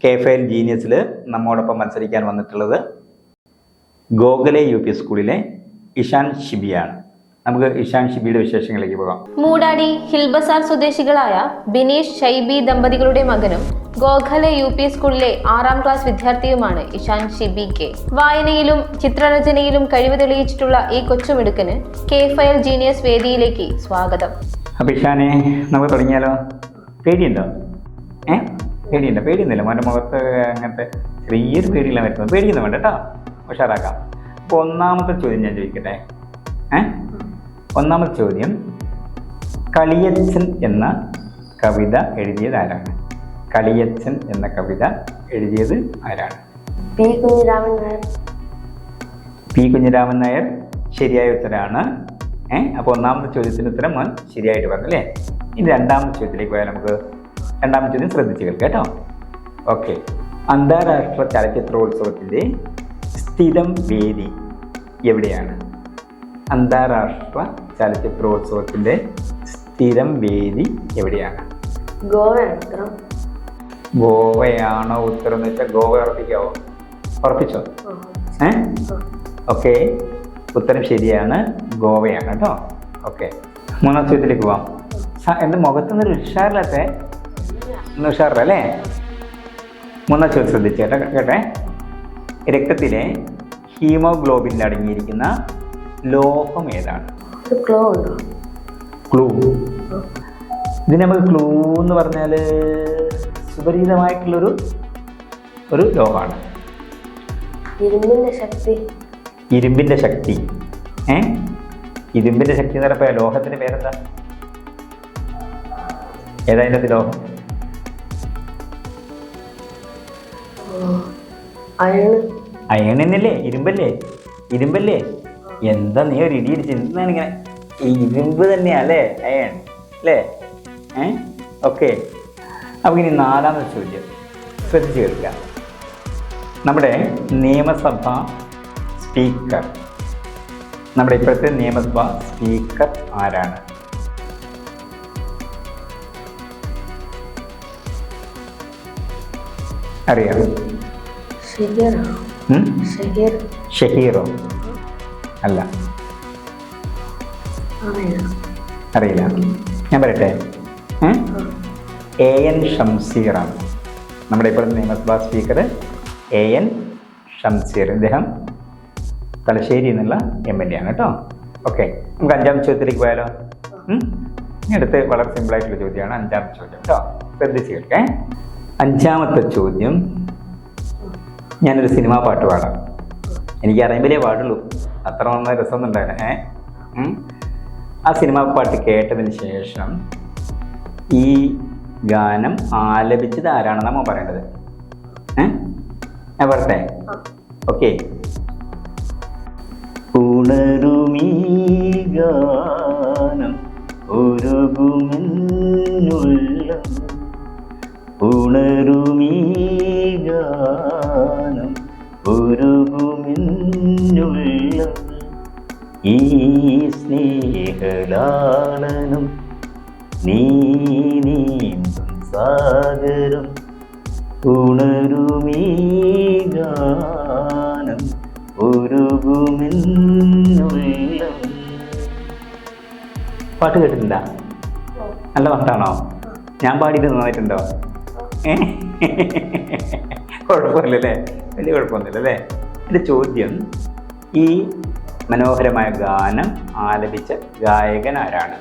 KFL ജീനിയസിൽ നമ്മോടൊപ്പം മത്സരിക്കാൻ വന്നിട്ടുള്ളത് ഗോഖലെ UP സ്കൂളിലെ ഇഷാൻ ഷിബിയാണ്. നമുക്ക് ഇഷാൻ ഷിബിയുടെ വിശേഷങ്ങളിലേക്ക് പോകാം. മൂടാടി ഹിൽബസാർ സ്വദേശികളായ ബിനീഷ് ഷൈബി ദമ്പതികളുടെ മകനും ഗോഖലെ UP സ്കൂളിലെ 6ാം ക്ലാസ് വിദ്യാർത്ഥിയുമാണ് ഇഷാൻ ഷിബി കെ. വായനയിലും ചിത്രരചനയിലും കഴിവ് തെളിയിച്ചിട്ടുള്ള ഈ കൊച്ചുമിടുക്കന് KFL ജീനിയസ് വേദിയിലേക്ക് സ്വാഗതം. അപ്പൊ ഇഷാനെ നമുക്ക് തുടങ്ങിയാലോ? പേടിയുണ്ടോ? പേടിയൊന്നുമില്ല. മോൻ്റെ മുഖത്ത് അങ്ങനത്തെ ചെറിയൊരു പേടിയില്ല വരുന്നത്. പേടിയൊന്നും വേണ്ട കേട്ടോ, ഉഷാറാക്കാം. അപ്പോൾ ഒന്നാമത്തെ ചോദ്യം ഞാൻ ചോദിക്കട്ടെ. ഒന്നാമത്തെ ചോദ്യം, കളിയച്ഛൻ എന്ന കവിത എഴുതിയത് ആരാണ്? കളിയച്ഛൻ എന്ന കവിത എഴുതിയത് ആരാണ്? പി കുഞ്ഞിരാമൻ നായർ ശരിയായ ഉത്തരമാണ്. അപ്പോൾ ഒന്നാമത്തെ ചോദ്യത്തിന് ഉത്തരം ശരിയായിട്ട് പറഞ്ഞു അല്ലേ? ഇനി രണ്ടാമത്തെ ചോദ്യത്തിലേക്ക് പോയാൽ നമുക്ക് രണ്ടാമത്തെ ചോദ്യം ശ്രദ്ധിച്ച് കേൾക്കാം കേട്ടോ. ഓക്കെ. അന്താരാഷ്ട്ര ചലച്ചിത്രോത്സവത്തിൻ്റെ സ്ഥിരം വേദി എവിടെയാണ്? അന്താരാഷ്ട്ര ചലച്ചിത്രോത്സവത്തിൻ്റെ സ്ഥിരം വേദി എവിടെയാണ്? ഗോവയാണോ ഉത്തരം എന്ന് വെച്ചാൽ ഗോവ ഉറപ്പിക്കാവോ? ഉറപ്പിച്ചോ? ഓക്കെ, ഉത്തരം ശരിയാണ്, ഗോവയാണ് കേട്ടോ. ഓക്കെ, മൂന്നാം ചോദ്യത്തിലേക്ക് പോവാം. എൻ്റെ മുഖത്തുനിന്നൊരു ഉഷാറിലത്തെ ഉഷാറല്ലേ? മൂന്നാം ചോദ്യം ശ്രദ്ധിച്ചു കേട്ടെ. രക്തത്തിലെ ഹീമോഗ്ലോബിനിൽ അടങ്ങിയിരിക്കുന്ന ലോഹം ഏതാണ്? ക്ലൂ. ഇതിന് നമുക്ക് ക്ലൂ എന്ന് പറഞ്ഞാൽ സുപരിചിതമായിട്ടുള്ളൊരു ലോഹമാണ്. ഇരുമ്പിൻ്റെ ശക്തി. ഇരുമ്പിൻ്റെ ശക്തി എന്ന് പറഞ്ഞപ്പോൾ ലോഹത്തിൻ്റെ പേരെന്താ? ഏതായാലും ലോഹം അയണല്ലേ? ഇരുമ്പല്ലേ? എന്താ നീ ഒരു ഇടിയിടിച്ച് എന്താണ് ഇങ്ങനെ? ഇരുമ്പ് തന്നെയല്ലേ അയൺ അല്ലേ? ഓക്കെ. അപ്പോൾ ഇനി നാലാമത്തെ ചോദ്യം ശ്രദ്ധിച്ച് കേൾക്കുക. നമ്മുടെ നിയമസഭാ സ്പീക്കർ, നമ്മുടെ ഇപ്പോഴത്തെ നിയമസഭാ സ്പീക്കർ ആരാണ്? അറിയാം? ഷഹീറോ? അല്ല, അറിയില്ല. ഞാൻ പറയട്ടെ, AN ഷംസീറാണ് നമ്മുടെ ഇപ്പോഴത്തെ നിയമസഭാ സ്പീക്കർ. AN ഷംസീർ, ഇദ്ദേഹം തലശ്ശേരി എന്നുള്ള MLA ആണ് കേട്ടോ. ഓക്കെ, നമുക്ക് അഞ്ചാമത്തെ ചോദ്യത്തിലേക്ക് പോയാലോ? അടുത്ത് വളരെ സിമ്പിളായിട്ടുള്ള ചോദ്യമാണ് അഞ്ചാമത്തെ ചോദ്യം കേട്ടോ, ശ്രദ്ധിച്ച് കേൾക്കേ. അഞ്ചാമത്തെ ചോദ്യം, ഞാനൊരു സിനിമാ പാട്ട് പാടാം. എനിക്ക് അറിയുമ്പോഴേ പാടുള്ളൂ, അത്ര നന്നായി രസമൊന്നും ഉണ്ടാവില്ല. ആ സിനിമാ പാട്ട് കേട്ടതിന് ശേഷം ഈ ഗാനം ആലപിച്ചത് ആരാണെന്ന് നമ്മൾ പറയേണ്ടത്. ഞാൻ പറട്ടെ? ഓക്കെ. ഉണരുമീ ഗാനം ഒരുകുമെന്നുള്ളം, ഉണരുമീ ഗാനം ഒരുകുമെന്നുള്ളം, ഈ സ്നേഹലാളനം നീ നീന്തും സാഗരം, ഉണരുമീ ഗാനം ഒരുകുമെന്നുള്ളം. പാട്ട് കേട്ടിട്ടുണ്ടോ? നല്ല പാട്ടാണോ? ഞാൻ പാടിയിട്ട് നന്നായിട്ടുണ്ടോ? കുഴപ്പമില്ലല്ലേ? വലിയ കുഴപ്പമൊന്നുമില്ലല്ലേ? എൻ്റെ ചോദ്യം, ഈ മനോഹരമായ ഗാനം ആലപിച്ച ഗായകൻ ആരാണ്?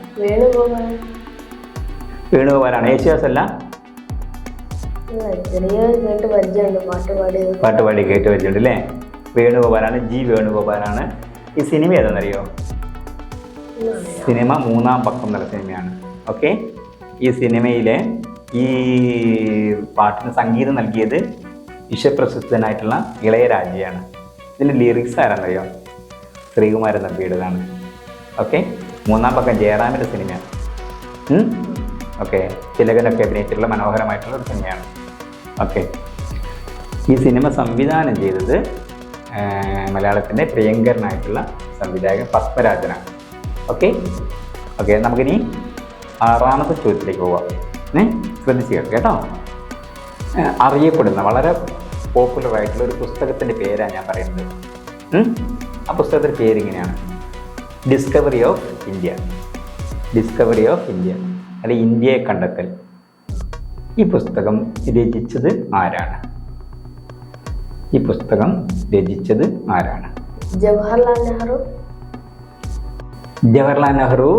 വേണുഗോപാലാണ്. യേശുദാസ് അല്ല? പാട്ട് പാടി കേട്ട് വെച്ചിട്ടുണ്ട് അല്ലേ? വേണുഗോപാലാണ്, G വേണുഗോപാലാണ്. ഈ സിനിമ ഏതാണെന്നറിയോ? സിനിമ മൂന്നാം പക്കം എന്നുള്ള സിനിമയാണ്. ഓക്കെ, ഈ സിനിമയിലെ ഈ പാട്ടിന് സംഗീതം നൽകിയത് വിശ്വപ്രസിദ്ധനായിട്ടുള്ള ഇളയരാജയാണ്. ഇതിൻ്റെ ലിറിക്സ് ആരാണെന്നറിയോ? ശ്രീകുമാരൻ നമ്പിയുടേതാണ്. ഓക്കെ, മൂന്നാം പക്കം ജയറാമിൻ്റെ സിനിമയാണ്. ഓക്കെ, തിലകനൊക്കെ അഭിനയിച്ചിട്ടുള്ള മനോഹരമായിട്ടുള്ള ഒരു സിനിമയാണ്. ഓക്കെ, ഈ സിനിമ സംവിധാനം ചെയ്തത് മലയാളത്തിൻ്റെ പ്രിയങ്കരനായിട്ടുള്ള സംവിധായകൻ പത്മരാജനാണ്. ഓക്കെ, നമുക്കിനി ആറാമത്തെ ചോദ്യത്തിലേക്ക് പോവാം. ശ്രദ്ധിച്ച് കേട്ടോ. അറിയപ്പെടുന്ന വളരെ പോപ്പുലറായിട്ടുള്ള ഒരു പുസ്തകത്തിൻ്റെ പേരാണ് ഞാൻ പറയുന്നത്. ആ പുസ്തകത്തിൻ്റെ പേരിങ്ങനെയാണ്, discovery of India. Discovery of India, അല്ലെങ്കിൽ ഇന്ത്യയെ കണ്ടെത്തൽ. ഈ പുസ്തകം രചിച്ചത് ആരാണ്? ഈ പുസ്തകം രചിച്ചത് ആരാണ്? ജവഹർലാൽ നെഹ്റു. ജവഹർലാൽ നെഹ്റു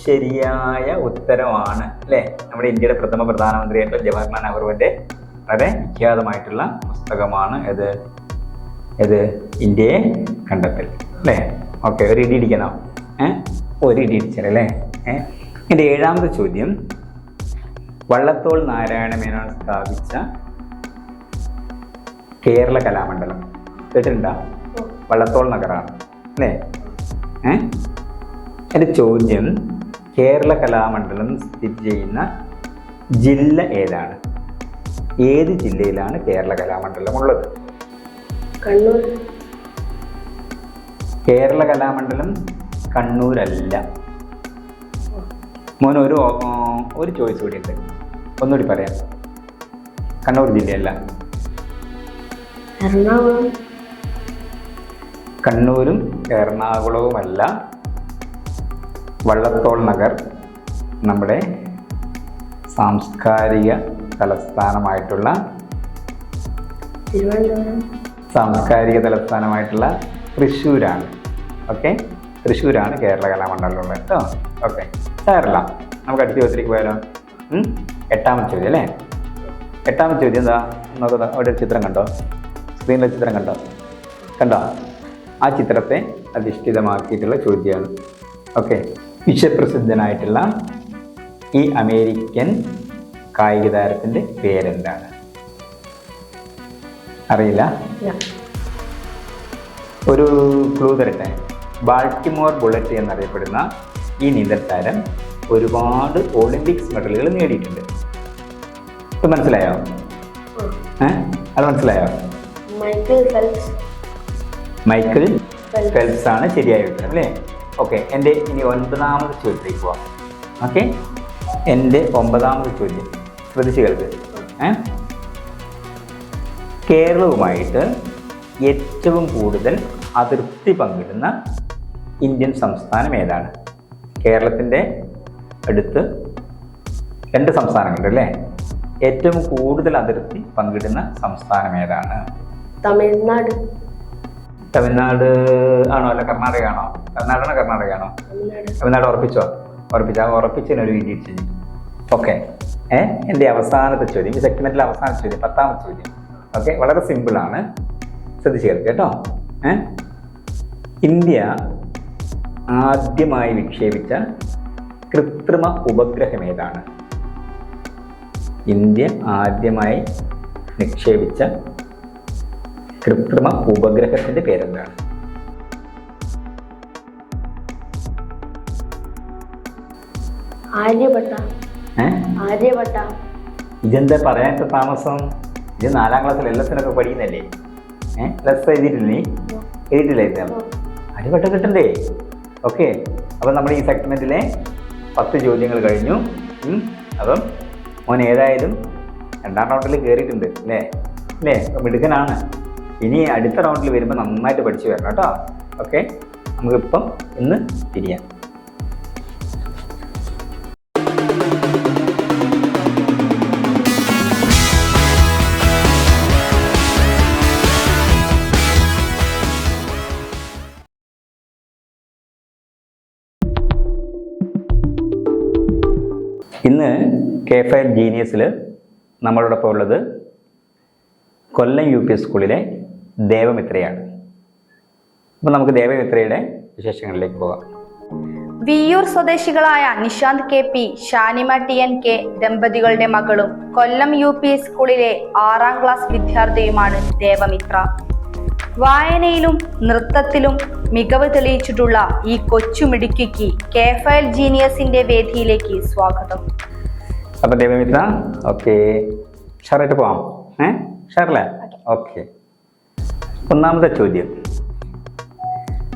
ശരിയായ ഉത്തരമാണ് അല്ലേ. നമ്മുടെ ഇന്ത്യയുടെ പ്രഥമ പ്രധാനമന്ത്രിയായിട്ടുള്ള ജവഹർലാൽ നെഹ്റുവിൻ്റെ വളരെ വിഖ്യാതമായിട്ടുള്ള പുസ്തകമാണ് ഇത് ഇന്ത്യയെ കണ്ടെത്തൽ അല്ലേ. ഓക്കെ, ഒരു ഇടി ഇടിക്കണം. ഒരു ഇടി ഇടിച്ചല്ലേ. എൻ്റെ 7ാമത്തെ ചോദ്യം, വള്ളത്തോൾ നാരായണ മേനോൻ സ്ഥാപിച്ച കേരള കലാമണ്ഡലം കേട്ടിട്ടുണ്ടോ? വള്ളത്തോൾ നഗറാണ് അല്ലേ. എൻ്റെ ചോദ്യം, കേരള കലാമണ്ഡലം സ്ഥിതി ചെയ്യുന്ന ജില്ല ഏതാണ്? ഏത് ജില്ലയിലാണ് കേരള കലാമണ്ഡലം ഉള്ളത്? കണ്ണൂർ. കേരള കലാമണ്ഡലം കണ്ണൂരല്ല. മോന് ഒരു ചോയ്സ് കൂടി ഉണ്ട്, ഒന്നുകൂടി പറയാം. കണ്ണൂർ ജില്ലയല്ല. എറണാകുളം. കണ്ണൂരും എറണാകുളവുമല്ല. വള്ളത്തോൾ നഗർ നമ്മുടെ സാംസ്കാരിക തലസ്ഥാനമായിട്ടുള്ള തിരുവനന്തപുരം. സാംസ്കാരിക തലസ്ഥാനമായിട്ടുള്ള തൃശ്ശൂരാണ്. ഓക്കെ, തൃശ്ശൂരാണ് കേരള കലാമണ്ഡലമുള്ളത് കേട്ടോ. ഓക്കെ, സാരല്ല. നമുക്ക് അടുത്ത ചോദ്യത്തിലേക്ക് പോയാലോ. 8ാമത്തെ ചോദ്യം അല്ലേ. 8ാമത്തെ ചോദ്യം എന്താ നോക്കുക. അവിടെ ഒരു ചിത്രം കണ്ടോ? സ്ക്രീനിലെ ചിത്രം കണ്ടോ? ആ ചിത്രത്തെ അധിഷ്ഠിതമാക്കിയിട്ടുള്ള ചോദ്യമാണ്. ഓക്കെ, വിശ്വപ്രസിദ്ധനായിട്ടുള്ള ഈ അമേരിക്കൻ കായിക താരത്തിൻ്റെ പേരെന്താണ്? അറിയില്ല? ഒരു ക്ലൂ തരട്ടെ. ബാൾട്ടിമോർ ബുള്ളറ്റ് എന്നറിയപ്പെടുന്ന ഈ നീന്തൽ താരം ഒരുപാട് ഒളിമ്പിക്സ് മെഡലുകൾ നേടിയിട്ടുണ്ട്. ഇത് മനസ്സിലായോ? അത് മനസ്സിലായോ? മൈക്കിൾ ഫെൽപ്സ് ആണ് ശരിയായ ഉത്തരം അല്ലേ. ഓക്കെ, എൻ്റെ ഇനി 9ാമത് ചോദ്യത്തിലേക്ക് പോവാം. ഓക്കെ, എൻ്റെ 9ാമത് ചോദ്യം ശ്രദ്ധിച്ച് കേൾക്ക്. കേരളവുമായിട്ട് ഏറ്റവും കൂടുതൽ അതിർത്തി പങ്കിടുന്ന ഇന്ത്യൻ സംസ്ഥാനം ഏതാണ്? കേരളത്തിൻ്റെ അടുത്ത് 2 സംസ്ഥാനങ്ങളുണ്ട് അല്ലേ. ഏറ്റവും കൂടുതൽ അതിർത്തി പങ്കിടുന്ന സംസ്ഥാനം ഏതാണ്? തമിഴ്നാട്. തമിഴ്നാട് ആണോ അല്ല കർണാടക ആണോ? കർണാടക ആണോ? തമിഴ്നാട് ഉറപ്പിച്ചതിനൊരു വീഡിയോ. ഓക്കെ, എൻ്റെ അവസാനത്തെ ചോദ്യം, ഈ സെഗ്മെന്റിലെ അവസാനത്തെ ചോദ്യം, 10ാമത്തെ ചോദ്യം. ഓക്കെ, വളരെ സിമ്പിളാണ്, ശ്രദ്ധിച്ച് കേൾക്കുക കേട്ടോ. ഇന്ത്യ ആദ്യമായി വിക്ഷേപിച്ച കൃത്രിമ ഉപഗ്രഹം ഏതാണ്? ഇന്ത്യ ആദ്യമായി നിക്ഷേപിച്ച കൃത്രിമ ഉപഗ്രഹത്തിൻ്റെ പേരെന്താണ്? ആര്യഭട്ട. ഇതെന്താ പറയാത്ത താമസം? ഇത് 4ാം ക്ലാസ്സിൽ LS പഠിക്കുന്നല്ലേ? LS എഴുതിയിട്ടില്ല. ആര്യഭട്ട കിട്ടണ്ടേ? ഓക്കെ, അപ്പം നമ്മൾ ഈ സെഗ്മെൻറ്റിലെ 10 ചോദ്യങ്ങൾ കഴിഞ്ഞു. അപ്പം മോൻ ഏതായാലും 2ാം റൗണ്ടിൽ കയറിയിട്ടുണ്ട് അല്ലേ. മിടുക്കനാണ്. ഇനി അടുത്ത റൗണ്ടിൽ വരുമ്പോൾ നന്നായിട്ട് പഠിച്ചു വരണം കേട്ടോ. ഓക്കെ, നമുക്കിപ്പം ഇന്ന് തിരിയാം. ഇന്ന് K5 ജീനിയസിൽ നമ്മളോടൊപ്പം ഉള്ളത് കൊല്ലം UP സ്കൂളിലെ ദേവമിത്രയാണ്. അപ്പോൾ നമുക്ക് ദേവമിത്രയുടെ വിശേഷങ്ങളിലേക്ക് പോകാം. വിയ്യൂർ സ്വദേശികളായ നിശാന്ത് KP, ഷാനിമ TNK ദമ്പതികളുടെ മകളും കൊല്ലം UP സ്കൂളിലെ 6ാം ക്ലാസ് വിദ്യാർത്ഥിയുമാണ് ദേവമിത്ര. വായനയിലും നൃത്തത്തിലും മികവ് തെളിയിച്ചിട്ടുള്ള ഈ കൊച്ചുമിടുക്കിക്ക് K5 ജീനിയസിന്റെ വേദിയിലേക്ക് സ്വാഗതം. അപ്പോൾ ദേവമിത്ര, ഓക്കെ, ഷാറായിട്ട് പോവാം. ഷാറല്ലേ? ഓക്കെ, 1ാമത്തെ ചോദ്യം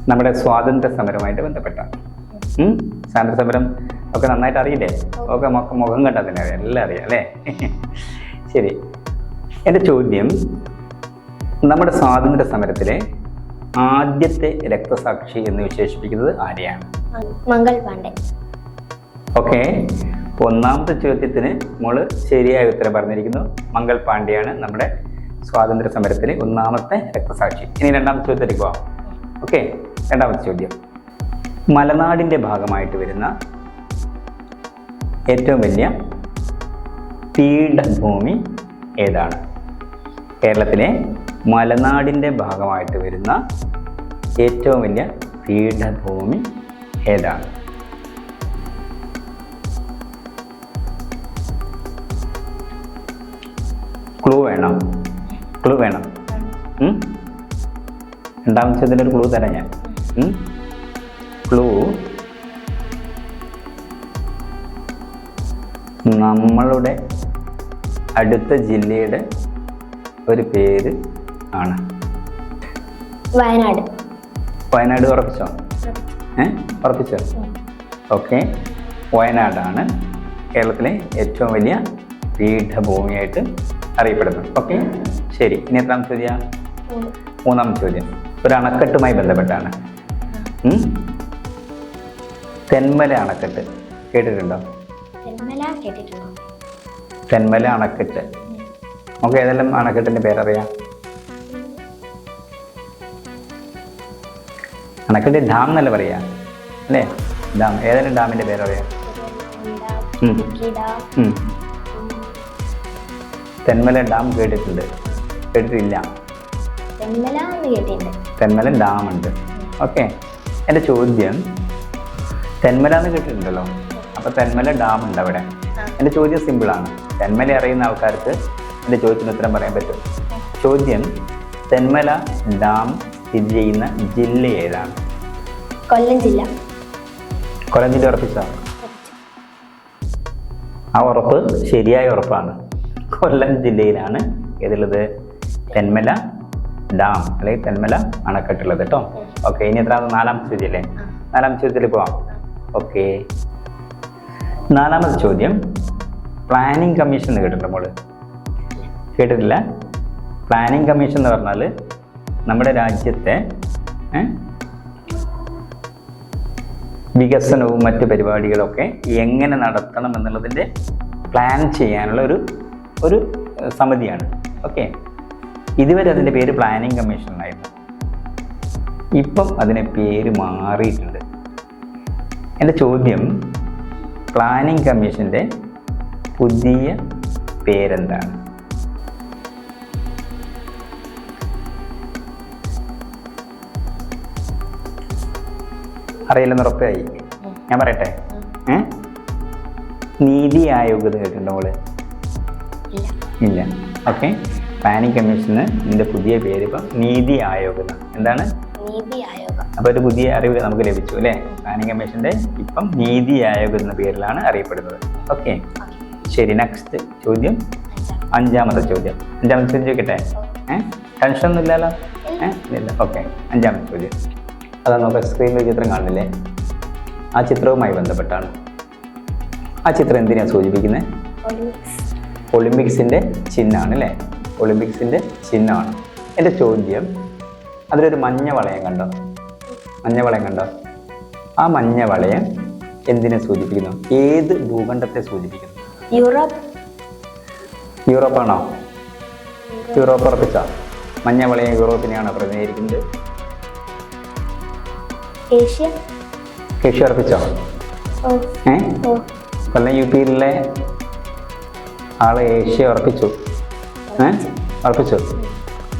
നമ്മുടെ സ്വാതന്ത്ര്യ സമരവുമായിട്ട് ബന്ധപ്പെട്ട. സ്വാതന്ത്ര്യ സമരം ഒക്കെ നന്നായിട്ട് അറിയില്ലേ? ഒക്കെ മുഖം കണ്ടാൽ തന്നെ അറിയാം, എല്ലാം അറിയാം അല്ലേ? ശരി, എൻ്റെ ചോദ്യം, നമ്മുടെ സ്വാതന്ത്ര്യ സമരത്തിലെ ആദ്യത്തെ രക്തസാക്ഷി എന്ന് വിശേഷിപ്പിക്കുന്നത് ആരെയാണ്? മംഗൾ പാണ്ഡെ. ഓക്കെ, ഒന്നാമത്തെ ചോദ്യത്തിന് മോള് ശരിയായ ഉത്തരം പറഞ്ഞിരിക്കുന്നു. മംഗൾ പാണ്ഡെയാണ് നമ്മുടെ സ്വാതന്ത്ര്യ സമരത്തിലെ ഒന്നാമത്തെ രക്തസാക്ഷി. ഇനി രണ്ടാമത്തെ ചോദ്യത്തിലേക്ക് പോവാം. ഓക്കെ, രണ്ടാമത്തെ ചോദ്യം, മലനാടിൻ്റെ ഭാഗമായിട്ട് വരുന്ന ഏറ്റവും വലിയ പീഠഭൂമി ഏതാണ്? കേരളത്തിലെ മലനാടിൻ്റെ ഭാഗമായിട്ട് വരുന്ന ഏറ്റവും വലിയ പീഠഭൂമി ഏതാണ്? ക്ലൂ വേണം, ക്ലൂ വേണം. രണ്ടാമത്തെ ചോദ്യത്തിനൊരു ക്ലൂ തരാം ഞാൻ. ക്ലൂ, നമ്മളുടെ അടുത്ത ജില്ലയുടെ ഒരു പേര് ആണ്. വയനാട്. വയനാട് ഉറപ്പിച്ചോ? ഉറപ്പിച്ചോ? ഓക്കെ, വയനാടാണ് കേരളത്തിലെ ഏറ്റവും വലിയ പീഠഭൂമിയായിട്ട് അറിയപ്പെടുന്നത്. ഓക്കെ, ശരി. ഇനി എത്രാമത്തെ ചോദ്യം? മൂന്നാമത്തെ ചോദ്യം ഒരു അണക്കെട്ടുമായി ബന്ധപ്പെട്ടാണ്. തെന്മല അണക്കെട്ട് കേട്ടിട്ടുണ്ടോ? തെന്മല അണക്കെട്ട്. നമുക്ക് ഏതെല്ലാം അണക്കെട്ടിന്റെ പേരറിയാം? അണക്കെട്ട് ഡാം എന്നല്ല പറയാ അല്ലേ? ഡാം, ഏതെല്ലാം ഡാമിന്റെ പേരറിയാം? തെന്മല ഡാം കേട്ടിട്ടുണ്ട്? കേട്ടിട്ടില്ല? തെന്മല ഡാം ഉണ്ട്. ഓക്കെ, എൻ്റെ ചോദ്യം, തെന്മല എന്ന് കേട്ടിട്ടുണ്ടല്ലോ, അപ്പോൾ തെന്മല ഡാം ഉണ്ട് അവിടെ. എൻ്റെ ചോദ്യം സിമ്പിളാണ്. തെന്മല അറിയുന്ന ആൾക്കാർക്ക് എൻ്റെ ചോദ്യത്തിന് ഉത്തരം പറയാൻ പറ്റും. ചോദ്യം, തെന്മല ഡാം സ്ഥിതി ചെയ്യുന്ന ജില്ല ഏതാണ്? കൊല്ലം ജില്ല. കൊല്ലം ജില്ല ഉറപ്പിച്ചോ? ആ ഉറപ്പ് ശരിയായ ഉറപ്പാണ്. കൊല്ലം ജില്ലയിലാണ് ഏതുള്ളത്? തെന്മല ഡാം അല്ലെങ്കിൽ തെന്മല അണക്കെട്ടുള്ളത് കേട്ടോ. ഓക്കെ, ഇനി എത്രാമത്? നാലാമത്തെ ചോദ്യം അല്ലേ? നാലാമത്തെ ചോദ്യത്തിൽ പോവാം. ഓക്കെ, നാലാമത്തെ ചോദ്യം, പ്ലാനിംഗ് കമ്മീഷൻ എന്ന് കേട്ടിട്ടുണ്ടോ മോള്? കേട്ടിട്ടില്ല? പ്ലാനിംഗ് കമ്മീഷൻ എന്ന് പറഞ്ഞാൽ നമ്മുടെ രാജ്യത്തെ വികസനവും മറ്റ് പരിപാടികളൊക്കെ എങ്ങനെ നടത്തണം എന്നുള്ളതിൻ്റെ പ്ലാൻ ചെയ്യാനുള്ള ഒരു സമിതിയാണ്. ഓക്കെ, ഇതുവരെ അതിൻ്റെ പേര് പ്ലാനിംഗ് കമ്മീഷൻ ആയിരുന്നു. ഇപ്പം അതിനെ പേര് മാറിയിട്ടുണ്ട്. എൻ്റെ ചോദ്യം, പ്ലാനിംഗ് കമ്മീഷൻ്റെ പുതിയ പേരെന്താണ്? അറിയില്ലെന്ന് ഉറപ്പായി. ഞാൻ പറയട്ടെ? നീതി ആയോഗ് എന്ന് കേട്ടിട്ടുണ്ടോ മോള്? ഇല്ല. ഓക്കെ, പ്ലാനിംഗ് കമ്മീഷന് ഇതിൻ്റെ പുതിയ പേര് ഇപ്പം നീതി ആയോഗ് എന്നാണ്. എന്താണ്? അപ്പോൾ ഒരു പുതിയ അറിവ് നമുക്ക് ലഭിച്ചു അല്ലേ? പ്ലാനിംഗ് കമ്മീഷൻ്റെ ഇപ്പം നീതി ആയോഗ് എന്ന പേരിലാണ് അറിയപ്പെടുന്നത്. ഓക്കെ, ശരി. നെക്സ്റ്റ് ചോദ്യം, അഞ്ചാമത്തെ ചോദ്യം. അഞ്ചാമത്തെ ചോദ്യം ചോദിക്കട്ടെ? ടെൻഷനൊന്നും ഇല്ലല്ലോ? ഇല്ല. ഓക്കെ, അഞ്ചാമത്തെ ചോദ്യം. അതാ നമുക്ക് സ്ക്രീനിൽ ചിത്രം കാണില്ലേ? ആ ചിത്രവുമായി ബന്ധപ്പെട്ടാണ്. ആ ചിത്രം എന്തിനാണ് സൂചിപ്പിക്കുന്നത്? ഒളിമ്പിക്സിൻ്റെ ചിഹ്നമാണ് അല്ലേ? ഒളിമ്പിക്സിൻ്റെ ചിഹ്നമാണ്. എൻ്റെ ചോദ്യം, അതിലൊരു മഞ്ഞ വളയം കണ്ടോ? മഞ്ഞ വളയം കണ്ടോ? ആ മഞ്ഞ വളയം എന്തിനെ സൂചിപ്പിക്കുന്നു? ഏത് ഭൂഖണ്ഡത്തെ സൂചിപ്പിക്കുന്നു? യൂറോപ്പാണോ? യൂറോപ്പ് ഉറപ്പിച്ചോ? മഞ്ഞ വളയം യൂറോപ്പിനെയാണോ പ്രതിനിധീകരിക്കുന്നത്? ഏഷ്യ ഉറപ്പിച്ചോ? കൊല്ലം UP-യിലെ ആള് ഏഷ്യ ഉറപ്പിച്ചു. ഉറപ്പിച്ചു.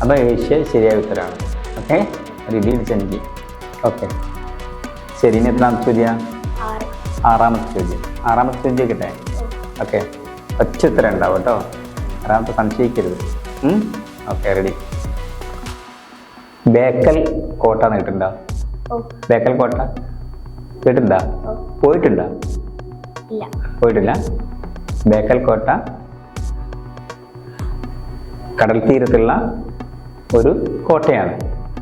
അപ്പോൾ ഏഷ്യ ശരിയായ ഉത്തരമാണ്. ഓക്കെ, റിഡീഡിച്ചെനിക്ക്. ഓക്കെ, ശരി. ഇനി എത്രാമത്തെ ചോദ്യം? ആറാമത്തെ ചോദ്യം. ആറാമത്തെ ചോദ്യം കേട്ടെ? ഓക്കെ, ഒറ്റ ഉത്തരം ഉണ്ടാവും കേട്ടോ. ആറാമത്തെ സംശയിക്കരുത്. Okay, ready. ബേക്കൽ കോട്ട എന്ന് കേട്ടിട്ടുണ്ടോ? ബേക്കൽ കോട്ട കേട്ടിട്ടുണ്ടോ? പോയിട്ടുണ്ടോ? പോയിട്ടില്ല. ബേക്കൽ കോട്ട കടൽ തീരത്തുള്ള ഒരു കോട്ടയാണ്.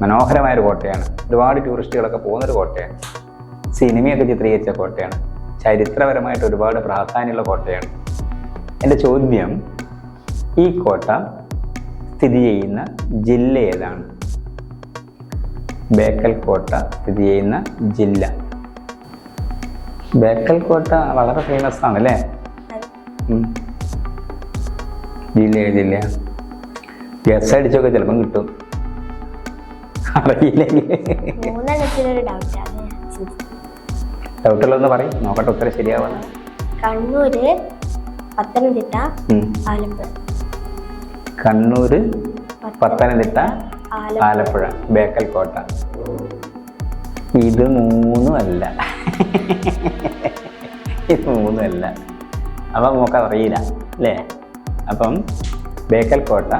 മനോഹരമായൊരു കോട്ടയാണ്. ഒരുപാട് ടൂറിസ്റ്റുകളൊക്കെ പോകുന്നൊരു കോട്ടയാണ്. സിനിമയൊക്കെ ചിത്രീകരിച്ച കോട്ടയാണ്. ചരിത്രപരമായിട്ട് ഒരുപാട് പ്രാധാന്യമുള്ള കോട്ടയാണ്. എൻ്റെ ചോദ്യം, ഈ കോട്ട സ്ഥിതി ചെയ്യുന്ന ജില്ല ഏതാണ്? ബേക്കൽ കോട്ട സ്ഥിതി ചെയ്യുന്ന ജില്ല. ബേക്കൽ കോട്ട വളരെ ഫേമസ് ആണ് അല്ലേ? ജില്ല ഏതില്ല? ഗസ് അടിച്ചൊക്കെ ചിലപ്പം കിട്ടും, അറിയില്ലെങ്കിൽ. മൂന്നെണ്ണത്തിലൊരു ഡൗട്ടാണ്. ഡൗട്ടുള്ളതെന്ന് പറയും, നോക്കട്ടെ ഉത്തരം ശരിയാവുന്ന. കണ്ണൂര്, പത്തനംതിട്ട, ആലപ്പുഴ. കണ്ണൂര്, പത്തനംതിട്ട, ആലപ്പുഴ, ബേക്കൽ കോട്ട. ഇത് മൂന്നുമല്ല. ഇത് മൂന്നുമല്ല. അപ്പം നമുക്ക് അറിയില്ല അല്ലേ? അപ്പം ബേക്കൽ കോട്ട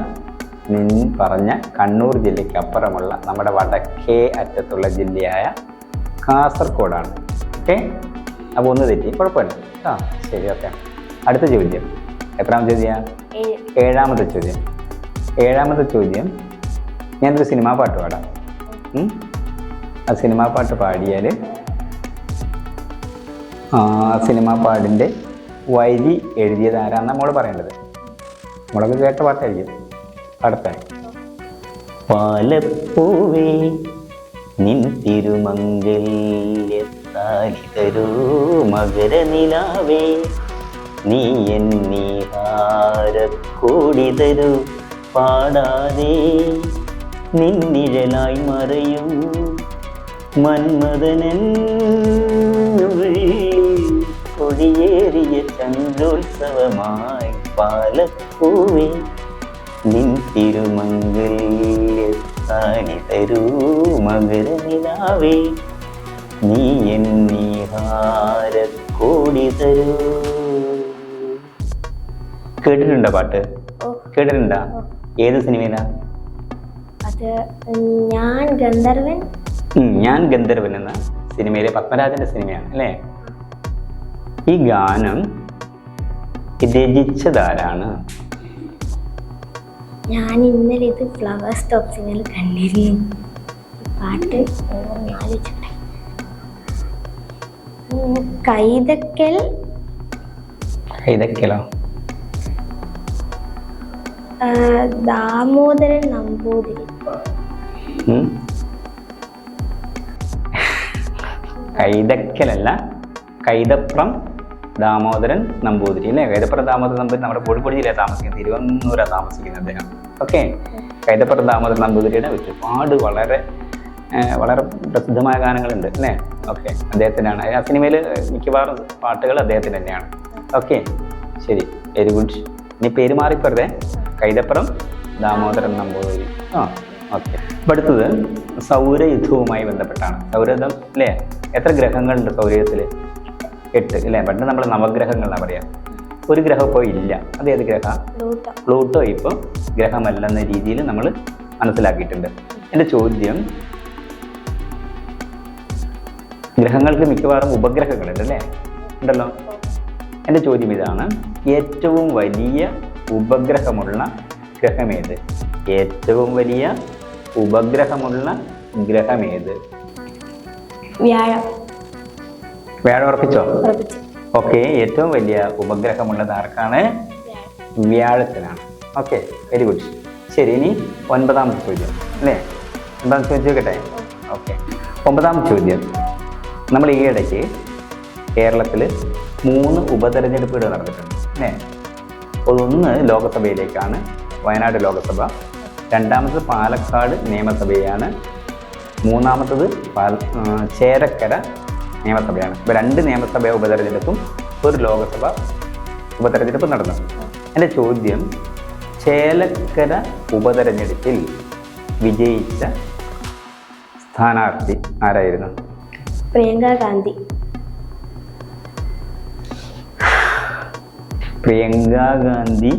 പറഞ്ഞ കണ്ണൂർ ജില്ലയ്ക്ക് അപ്പുറമുള്ള നമ്മുടെ വടക്കേ അറ്റത്തുള്ള ജില്ലയായ കാസർഗോഡാണ്. ഓക്കെ, അപ്പോൾ ഒന്ന് തെറ്റി, കുഴപ്പമില്ല. ആ ശരി, ഓക്കെ. അടുത്ത ചോദ്യം എത്രാമത്തെ ചോദ്യം? ഏഴാമത്തെ ചോദ്യം. ഏഴാമത്തെ ചോദ്യം, ഞാനൊരു സിനിമാ പാട്ട് പാടാം. ആ സിനിമാ പാട്ട് പാടിയാൽ ആ സിനിമാ പാട്ടിൻ്റെ വരി എഴുതിയത് ആരാന്ന് നമ്മൾ പറയേണ്ടത്. നമ്മളൊക്കെ കേട്ട പാട്ടായിരിക്കും. അടുത്ത പാലപ്പൂവേ നിൻ തിരുമംഗല്യത്താലി തരൂ മകരനിലാവേ നീ എന്നീഹാരക്കോടി തരൂ പാടാതെ നിന്നിഴലായി മറയും മന്മഥനൻ കൊടിയേറിയ ചന്ദ്രോത്സവമായി പാലപ്പൂവേ നിൻ തിരുമംഗല്യത്താലി തരൂ മകരനിലാവേ നീ എന്നീഹാരക്കോടി തരൂ. കേട്ടിട്ടുണ്ടോ പാട്ട്? കേട്ടിട്ടുണ്ടോ? ഏത് സിനിമയിലാ? അത് ഞാൻ ഗന്ധർവൻ. ഞാൻ ഗന്ധർവൻ എന്ന സിനിമയിലെ പത്മരാജന്റെ സിനിമയാണ് അല്ലേ? ഈ ഗാനം രചിച്ചതാരാണ്? ഞാൻ ഇന്നലെ ഇത് ഫ്ലവർ സ്റ്റോപ്പ് സിംഗറിൽ കണ്ടിരുന്നു. പാട്ട് ആലോചിച്ചോട്ടെ. കൈതക്കലോ? ദാമോദരൻ നമ്പൂതിരി. കൈതക്കലല്ല, കൈതപ്രം ദാമോദരൻ നമ്പൂതിരി അല്ലേ? കൈതപ്രം ദാമോദരൻ നമ്പൂതിരി നമ്മുടെ കോഴിക്കോട് ജില്ലയിൽ താമസിക്കുന്നത്, തിരുവനന്തപുരമാണ് താമസിക്കുന്നത് അദ്ദേഹം. ഓക്കെ, കൈതപ്രം ദാമോദരൻ നമ്പൂതിരിയുടെ ഒരുപാട് വളരെ പ്രസിദ്ധമായ ഗാനങ്ങളുണ്ട് അല്ലേ? ഓക്കെ, അദ്ദേഹത്തിനാണ് ആ സിനിമയിൽ മിക്കവാറും പാട്ടുകൾ അദ്ദേഹത്തിന് തന്നെയാണ്. ഓക്കെ, ശരി, വെരി ഗുഡ്. ഇനി പേര് മാറിപ്പോരുതേ, കൈതപ്രം ദാമോദരൻ നമ്പൂതിരി. ആ ഓക്കെ. അപ്പം അടുത്തത് സൗരയുദ്ധവുമായി ബന്ധപ്പെട്ടാണ്. സൗരയുദ്ധം അല്ലേ? എത്ര ഗ്രഹങ്ങളുണ്ട് സൗരയുദ്ധത്തിൽ? 8 അല്ലേ? പണ്ട് നമ്മൾ നവഗ്രഹങ്ങൾ എന്നാണ് പറയാം. ഒരു ഗ്രഹം ഇപ്പോൾ ഇല്ല. അതേത് ഗ്രഹ? പ്ലൂട്ടോ ഇപ്പോൾ ഗ്രഹമല്ലെന്ന രീതിയിൽ നമ്മൾ മനസ്സിലാക്കിയിട്ടുണ്ട്. എൻ്റെ ചോദ്യം, ഗ്രഹങ്ങൾക്ക് മിക്കവാറും ഉപഗ്രഹങ്ങളുണ്ട് അല്ലേ? ഉണ്ടല്ലോ. എൻ്റെ ചോദ്യം ഇതാണ്, ഏറ്റവും വലിയ ഉപഗ്രഹമുള്ള ഗ്രഹമേത്? ഏറ്റവും വലിയ ഉപഗ്രഹമുള്ള ഗ്രഹമേത്? വ്യാഴം. വ്യാഴം ഉറപ്പിച്ചോ? ഓക്കെ, ഏറ്റവും വലിയ ഉപഗ്രഹമുള്ളത് ആർക്കാണ്? വ്യാഴത്തിനാണ്. Okay, very good. ശരി, ഇനി 9ാമത്തെ ചോദ്യം അല്ലേ? 9ാമത്തെ ചോദ്യം കേട്ടെ. ഓക്കെ, 9ാമത്തെ ചോദ്യം. നമ്മൾ ഈ ഇടയ്ക്ക് കേരളത്തിൽ 3 ഉപതെരഞ്ഞെടുപ്പുകൾ നടന്നിട്ടുണ്ട് അല്ലേ? ഒന്ന് ലോകസഭയിലേക്കാണ്, വയനാട് ലോകസഭ. 2ാമത്തത് പാലക്കാട് നിയമസഭയാണ്. 3ാമത്തത് ചേരക്കര നിയമസഭയാണ്. ഇപ്പോൾ 2 നിയമസഭ ഉപതെരഞ്ഞെടുപ്പും 1 ലോകസഭ ഉപതെരഞ്ഞെടുപ്പും നടന്നു. എൻ്റെ ചോദ്യം, ചേലക്കര ഉപതെരഞ്ഞെടുപ്പിൽ വിജയിച്ച സ്ഥാനാർത്ഥി ആരായിരുന്നു? പ്രിയങ്ക ഗാന്ധി. പ്രിയങ്ക ഗാന്ധി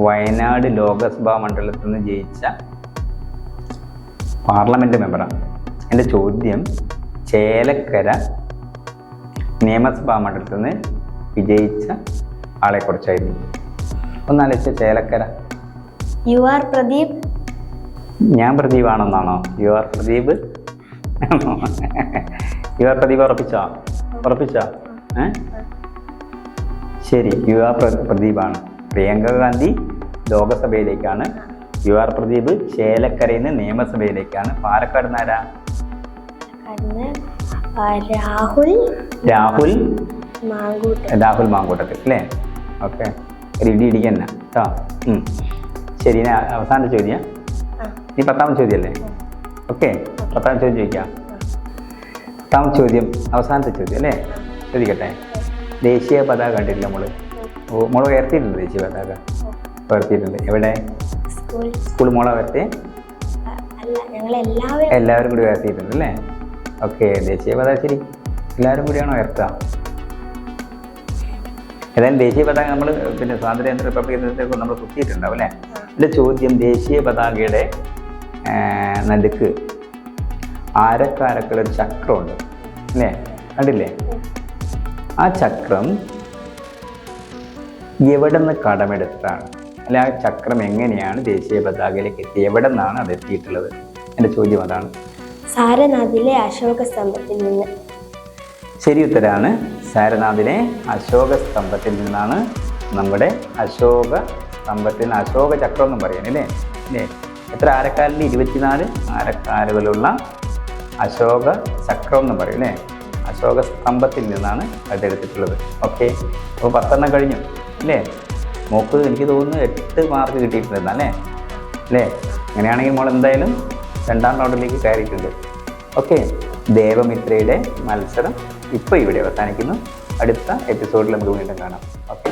വയനാട് ലോകസഭാ മണ്ഡലത്തിൽ നിന്ന് ജയിച്ച പാർലമെൻറ്റ് മെമ്പറാണ്. എൻ്റെ ചോദ്യം, ചേലക്കര നിയമസഭാ മണ്ഡലത്തിൽ നിന്ന് വിജയിച്ച ആളെക്കുറിച്ചായിരുന്നു. ഒന്നാലോചിച്ച ചേലക്കര. UR പ്രദീപ്. ഞാൻ പ്രദീപാണെന്നാണോ? UR പ്രദീപ്? UR പ്രദീപ് ഉറപ്പിച്ചോ? ശരി, UR പ്രദീപാണ്. പ്രിയങ്ക ഗാന്ധി ലോകസഭയിലേക്കാണ് UR പ്രദീപ് ചേലക്കരയിൽ നിന്ന് നിയമസഭയിലേക്കാണ്. പാലക്കാട് നിന്ന് ആരാ? കടന്ന് രാഹുൽ രാഹുൽ മാങ്കൂട്ടം മാങ്കൂട്ടത്തിൽ അല്ലേ? ഓക്കെ, ഒരു ഇടി ഇടിക്കന്നെ കേട്ടോ. ശരി, ഇനി അവസാനത്തെ ചോദ്യം. ഈ 10ാമത്തെ ചോദ്യമല്ലേ? ഓക്കെ, 10ാമത്തെ ചോദ്യം ചോദിക്കാം. 10ാമത്തെ ചോദ്യം അവസാനത്തെ ചോദ്യം അല്ലേ? ചോദിക്കട്ടെ. ദേശീയ പതാക കണ്ടിട്ടില്ല മോള് ഉയർത്തിയിട്ടുണ്ട്? ദേശീയ പതാക ഉയർത്തിയിട്ടുണ്ട്. എവിടെ? സ്കൂൾ മോളെ ഉയർത്തി? എല്ലാവരും കൂടി ഉയർത്തിയിട്ടുണ്ട് അല്ലേ? ഓക്കെ, ദേശീയ പതാക ശരി എല്ലാവരും കൂടിയാണോ ഉയർത്തുക? ഏതായാലും ദേശീയ പതാക നമ്മൾ പിന്നെ സ്വാതന്ത്ര്യ റിപ്പബ്ലിക് നമ്മൾ കുത്തിയിട്ടുണ്ടാവും അല്ലേ? എൻ്റെ ചോദ്യം, ദേശീയ പതാകയുടെ നടുക്ക് ആരക്കാരക്കുള്ള ഒരു ചക്രമുണ്ട് അല്ലേ? കണ്ടില്ലേ? ആ ചക്രം എവിടെ നിന്ന് കടമെടുത്താണ്? അല്ല, ആ ചക്രം എങ്ങനെയാണ് ദേശീയ പതാകയിലേക്ക് എത്തി? എവിടെ നിന്നാണ് അത് എത്തിയിട്ടുള്ളത്? എൻ്റെ ചോദ്യം അതാണ്. സാരനാഥിലെ അശോക സ്തംഭത്തിൽ നിന്ന്. ശരി ഉത്തരാണ്. സാരനാഥിലെ അശോക സ്തംഭത്തിൽ നിന്നാണ്. നമ്മുടെ അശോക സ്തംഭത്തിൽ നിന്ന് അശോക ചക്രം എന്നും പറയുന്നത് അല്ലേ? എത്ര ആരക്കാലിൽ? 24 ആരക്കാലുകളുള്ള അശോക ചക്രം എന്നും പറയും അല്ലേ? അശോക സ്തംഭത്തിൽ നിന്നാണ് അതെടുത്തിട്ടുള്ളത്. ഓക്കെ, അപ്പോൾ 10 കഴിഞ്ഞു അല്ലേ? മോക്ക് എനിക്ക് തോന്നുന്നു 8 മാർക്ക് കിട്ടിയിട്ടുണ്ട് അല്ലേ? അങ്ങനെയാണെങ്കിൽ മോൾ എന്തായാലും 2ാം റൗണ്ടിലേക്ക് കയറിയിട്ടുണ്ട്. ഓക്കെ, ദേവമിത്രയുടെ മത്സരം ഇപ്പോൾ ഇവിടെ അവസാനിക്കുന്നു. അടുത്ത എപ്പിസോഡിൽ നമുക്ക് വീണ്ടും കാണാം. ഓക്കെ.